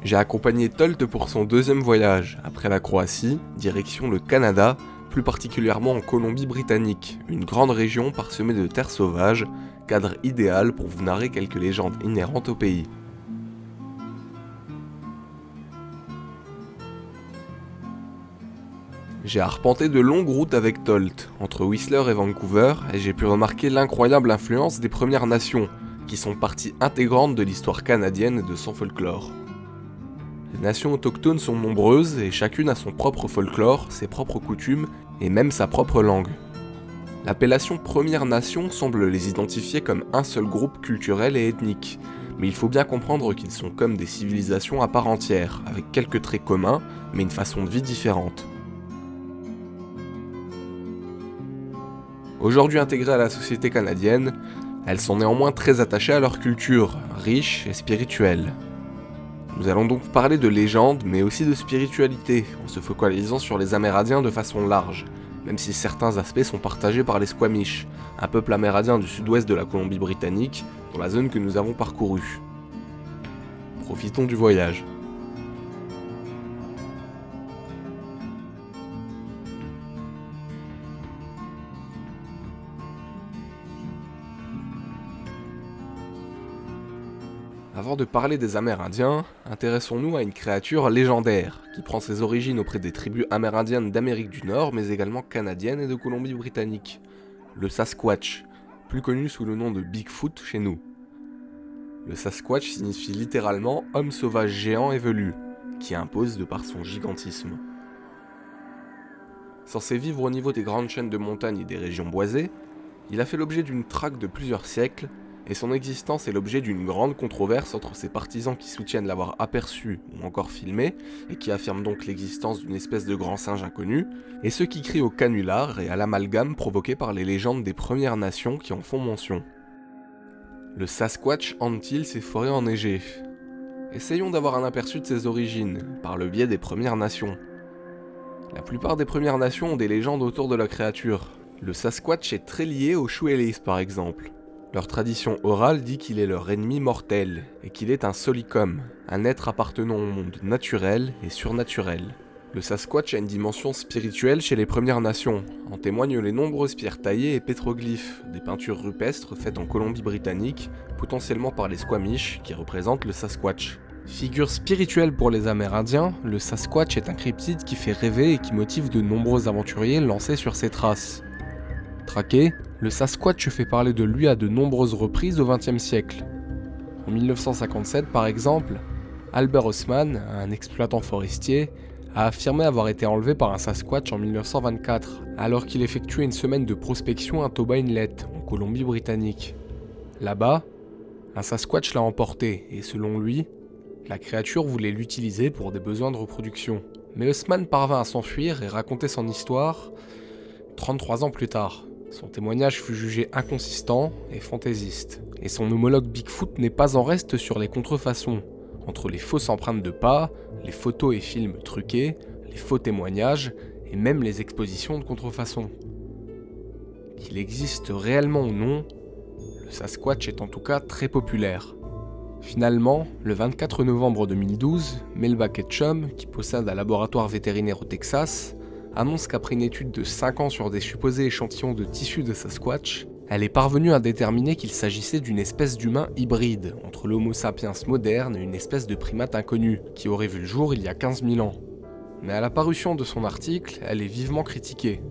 J'ai accompagné Tolt pour son deuxième voyage, après la Croatie, direction le Canada, plus particulièrement en Colombie-Britannique, une grande région parsemée de terres sauvages, cadre idéal pour vous narrer quelques légendes inhérentes au pays. J'ai arpenté de longues routes avec Tolt, entre Whistler et Vancouver, et j'ai pu remarquer l'incroyable influence des Premières Nations, qui sont partie intégrante de l'histoire canadienne et de son folklore. Les nations autochtones sont nombreuses et chacune a son propre folklore, ses propres coutumes et même sa propre langue. L'appellation Première Nation semble les identifier comme un seul groupe culturel et ethnique, mais il faut bien comprendre qu'ils sont comme des civilisations à part entière, avec quelques traits communs, mais une façon de vie différente. Aujourd'hui intégrées à la société canadienne, elles sont néanmoins très attachées à leur culture, riche et spirituelle. Nous allons donc parler de légendes, mais aussi de spiritualité, en se focalisant sur les Amérindiens de façon large, même si certains aspects sont partagés par les Squamish, un peuple amérindien du sud-ouest de la Colombie-Britannique, dans la zone que nous avons parcourue. Profitons du voyage. Avant de parler des Amérindiens, intéressons-nous à une créature légendaire, qui prend ses origines auprès des tribus amérindiennes d'Amérique du Nord, mais également canadiennes et de Colombie-Britannique. Le Sasquatch, plus connu sous le nom de Bigfoot chez nous. Le Sasquatch signifie littéralement « homme sauvage géant et velu », qui impose de par son gigantisme. Censé vivre au niveau des grandes chaînes de montagnes et des régions boisées, il a fait l'objet d'une traque de plusieurs siècles, et son existence est l'objet d'une grande controverse entre ses partisans qui soutiennent l'avoir aperçu ou encore filmé, et qui affirment donc l'existence d'une espèce de grand singe inconnu, et ceux qui crient au canular et à l'amalgame provoqué par les légendes des Premières Nations qui en font mention. Le Sasquatch hante-t-il ces forêts enneigées? Essayons d'avoir un aperçu de ses origines, par le biais des Premières Nations. La plupart des Premières Nations ont des légendes autour de la créature. Le Sasquatch est très lié aux Shuelis par exemple. Leur tradition orale dit qu'il est leur ennemi mortel, et qu'il est un solicum, un être appartenant au monde naturel et surnaturel. Le Sasquatch a une dimension spirituelle chez les Premières Nations, en témoignent les nombreuses pierres taillées et pétroglyphes, des peintures rupestres faites en Colombie-Britannique, potentiellement par les Squamish, qui représentent le Sasquatch. Figure spirituelle pour les Amérindiens, le Sasquatch est un cryptide qui fait rêver et qui motive de nombreux aventuriers lancés sur ses traces. Traqué, le Sasquatch fait parler de lui à de nombreuses reprises au XXe siècle. En 1957 par exemple, Albert Haussmann, un exploitant forestier, a affirmé avoir été enlevé par un Sasquatch en 1924, alors qu'il effectuait une semaine de prospection à Toba Inlet, en Colombie-Britannique. Là-bas, un Sasquatch l'a emporté et selon lui, la créature voulait l'utiliser pour des besoins de reproduction. Mais Haussmann parvint à s'enfuir et raconter son histoire 33 ans plus tard. Son témoignage fut jugé inconsistant et fantaisiste, et son homologue Bigfoot n'est pas en reste sur les contrefaçons, entre les fausses empreintes de pas, les photos et films truqués, les faux témoignages, et même les expositions de contrefaçons. Qu'il existe réellement ou non, le Sasquatch est en tout cas très populaire. Finalement, le 24 novembre 2012, Melba Ketchum, qui possède un laboratoire vétérinaire au Texas, annonce qu'après une étude de 5 ans sur des supposés échantillons de tissus de Sasquatch, elle est parvenue à déterminer qu'il s'agissait d'une espèce d'humain hybride, entre l'Homo sapiens moderne et une espèce de primate inconnue, qui aurait vu le jour il y a 15 000 ans. Mais à la parution de son article, elle est vivement critiquée.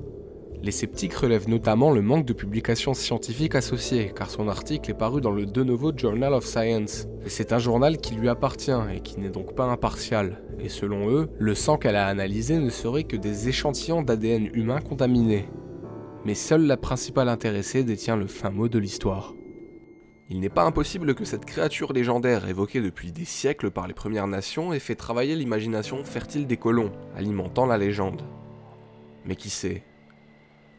Les sceptiques relèvent notamment le manque de publications scientifiques associées, car son article est paru dans le De Novo Journal of Science. Et c'est un journal qui lui appartient et qui n'est donc pas impartial. Et selon eux, le sang qu'elle a analysé ne serait que des échantillons d'ADN humain contaminés. Mais seule la principale intéressée détient le fin mot de l'histoire. Il n'est pas impossible que cette créature légendaire évoquée depuis des siècles par les Premières Nations ait fait travailler l'imagination fertile des colons, alimentant la légende. Mais qui sait?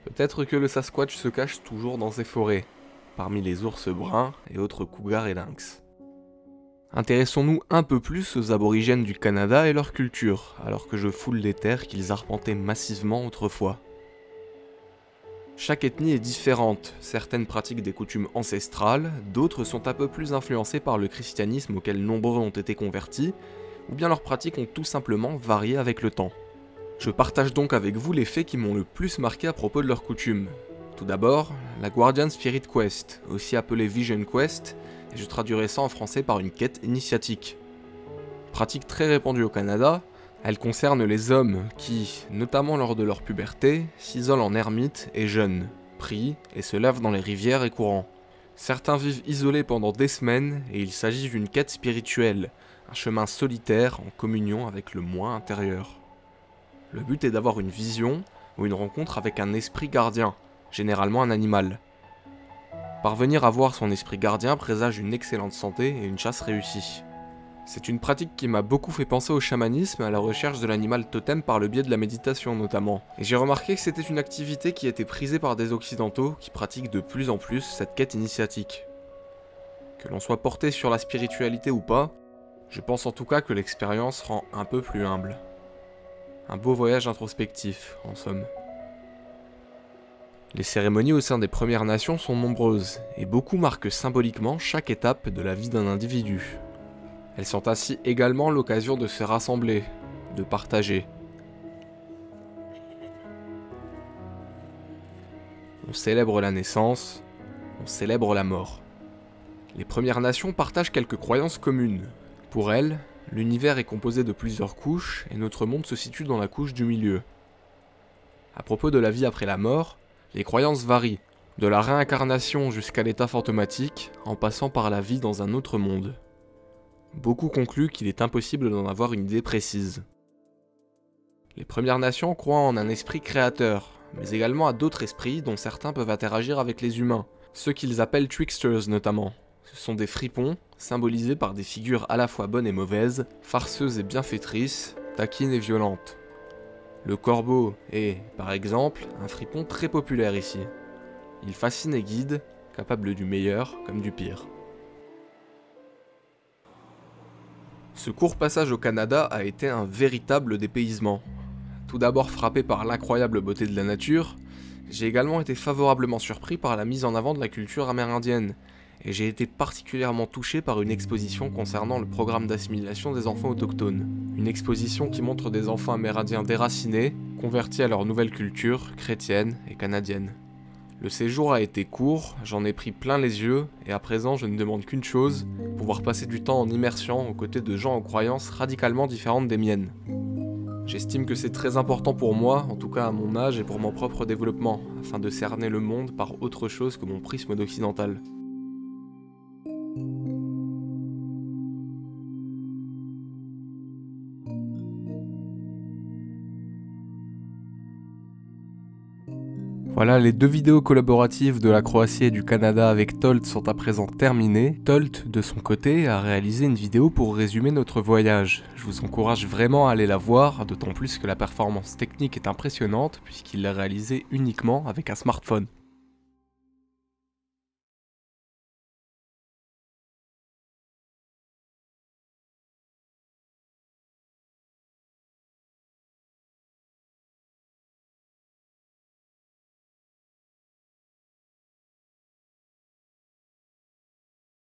Peut-être que le Sasquatch se cache toujours dans ces forêts, parmi les ours bruns et autres cougars et lynx. Intéressons-nous un peu plus aux aborigènes du Canada et leur culture, alors que je foule les terres qu'ils arpentaient massivement autrefois. Chaque ethnie est différente, certaines pratiquent des coutumes ancestrales, d'autres sont un peu plus influencées par le christianisme auquel nombreux ont été convertis, ou bien leurs pratiques ont tout simplement varié avec le temps. Je partage donc avec vous les faits qui m'ont le plus marqué à propos de leurs coutumes. Tout d'abord, la Guardian Spirit Quest, aussi appelée Vision Quest, et je traduirai ça en français par une quête initiatique. Pratique très répandue au Canada, elle concerne les hommes qui, notamment lors de leur puberté, s'isolent en ermite et jeûnent, prient et se lavent dans les rivières et courants. Certains vivent isolés pendant des semaines et il s'agit d'une quête spirituelle, un chemin solitaire en communion avec le moi intérieur. Le but est d'avoir une vision ou une rencontre avec un esprit gardien, généralement un animal. Parvenir à voir son esprit gardien présage une excellente santé et une chasse réussie. C'est une pratique qui m'a beaucoup fait penser au chamanisme et à la recherche de l'animal totem par le biais de la méditation notamment. Et j'ai remarqué que c'était une activité qui était prisée par des occidentaux qui pratiquent de plus en plus cette quête initiatique. Que l'on soit porté sur la spiritualité ou pas, je pense en tout cas que l'expérience rend un peu plus humble. Un beau voyage introspectif, en somme. Les cérémonies au sein des Premières Nations sont nombreuses, et beaucoup marquent symboliquement chaque étape de la vie d'un individu. Elles sont ainsi également l'occasion de se rassembler, de partager. On célèbre la naissance, on célèbre la mort. Les Premières Nations partagent quelques croyances communes. Pour elles, l'univers est composé de plusieurs couches et notre monde se situe dans la couche du milieu. À propos de la vie après la mort, les croyances varient, de la réincarnation jusqu'à l'état fantomatique, en passant par la vie dans un autre monde. Beaucoup concluent qu'il est impossible d'en avoir une idée précise. Les Premières Nations croient en un esprit créateur, mais également à d'autres esprits dont certains peuvent interagir avec les humains, ceux qu'ils appellent tricksters notamment. Ce sont des fripons, symbolisés par des figures à la fois bonnes et mauvaises, farceuses et bienfaitrices, taquines et violentes. Le corbeau est, par exemple, un fripon très populaire ici. Il fascine et guide, capable du meilleur comme du pire. Ce court passage au Canada a été un véritable dépaysement. Tout d'abord frappé par l'incroyable beauté de la nature, j'ai également été favorablement surpris par la mise en avant de la culture amérindienne, et j'ai été particulièrement touché par une exposition concernant le programme d'assimilation des enfants autochtones. Une exposition qui montre des enfants amérindiens déracinés, convertis à leur nouvelle culture, chrétienne et canadienne. Le séjour a été court, j'en ai pris plein les yeux, et à présent je ne demande qu'une chose, pouvoir passer du temps en immersion aux côtés de gens aux croyances radicalement différentes des miennes. J'estime que c'est très important pour moi, en tout cas à mon âge et pour mon propre développement, afin de cerner le monde par autre chose que mon prisme d'occidental. Voilà, les deux vidéos collaboratives de la Croatie et du Canada avec Tolt sont à présent terminées. Tolt, de son côté, a réalisé une vidéo pour résumer notre voyage. Je vous encourage vraiment à aller la voir, d'autant plus que la performance technique est impressionnante puisqu'il l'a réalisée uniquement avec un smartphone.